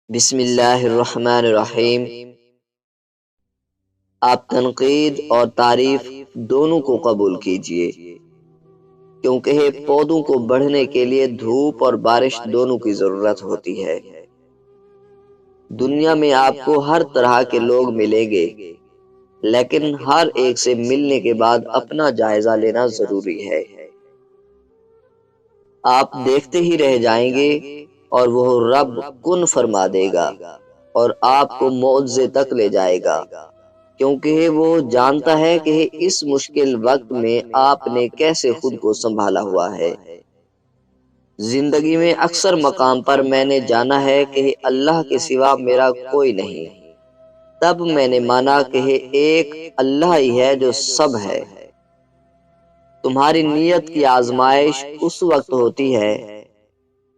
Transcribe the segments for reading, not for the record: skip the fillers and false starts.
بسم اللہ الرحمن الرحیم۔ آپ تنقید اور تعریف دونوں کو قبول کیجئے، کیونکہ پودوں کو بڑھنے کے لیے دھوپ اور بارش دونوں کی ضرورت ہوتی ہے۔ دنیا میں آپ کو ہر طرح کے لوگ ملیں گے، لیکن ہر ایک سے ملنے کے بعد اپنا جائزہ لینا ضروری ہے۔ آپ دیکھتے ہی رہ جائیں گے اور وہ رب کن فرما دے گا اور آپ کو معجزے تک لے جائے گا، کیونکہ وہ جانتا ہے کہ اس مشکل وقت میں آپ نے کیسے خود کو سنبھالا ہوا ہے۔ زندگی میں اکثر مقام پر میں نے جانا ہے کہ اللہ کے سوا میرا کوئی نہیں، تب میں نے مانا کہ ایک اللہ ہی ہے جو سب ہے۔ تمہاری نیت کی آزمائش اس وقت ہوتی ہے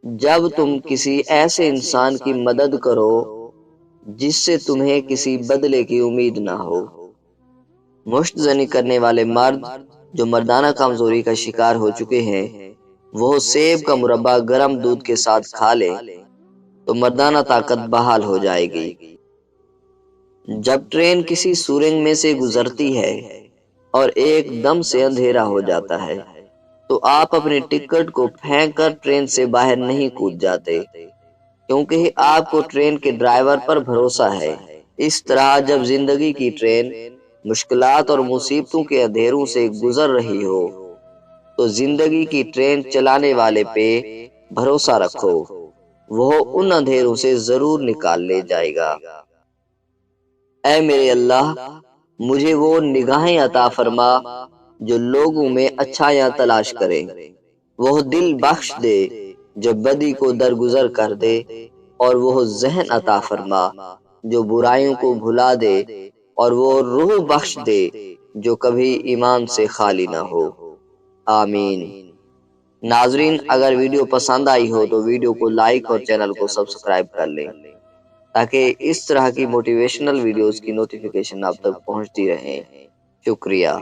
جب تم کسی ایسے انسان کی مدد کرو جس سے تمہیں کسی بدلے کی امید نہ ہو۔ مشت زنی کرنے والے مرد جو مردانہ کمزوری کا شکار ہو چکے ہیں، وہ سیب کا مربع گرم دودھ کے ساتھ کھا لے تو مردانہ طاقت بحال ہو جائے گی۔ جب ٹرین کسی سورنگ میں سے گزرتی ہے اور ایک دم سے اندھیرا ہو جاتا ہے تو آپ اپنے ٹکٹ کو پھینک کر ٹرین سے باہر نہیں کود جاتے، کیونکہ آپ کو ٹرین کے ڈرائیور پر بھروسہ ہے۔ اس طرح جب زندگی کی ٹرین مشکلات اور مصیبتوں کے اندھیروں سے گزر رہی ہو تو زندگی کی ٹرین چلانے والے پہ بھروسہ رکھو، وہ ان اندھیروں سے ضرور نکال لے جائے گا۔ اے میرے اللہ، مجھے وہ نگاہیں عطا فرما جو لوگوں میں اچھائیاں تلاش کرے، وہ دل بخش دے جو بدی کو درگزر کر دے، اور وہ ذہن عطا فرما جو برائیوں کو بھلا دے، اور وہ روح بخش دے جو کبھی ایمان سے خالی نہ ہو۔ آمین۔ ناظرین، اگر ویڈیو پسند آئی ہو تو ویڈیو کو لائک اور چینل کو سبسکرائب کر لیں تاکہ اس طرح کی موٹیویشنل ویڈیوز کی نوٹیفیکیشن آپ تک پہنچتی رہیں۔ شکریہ۔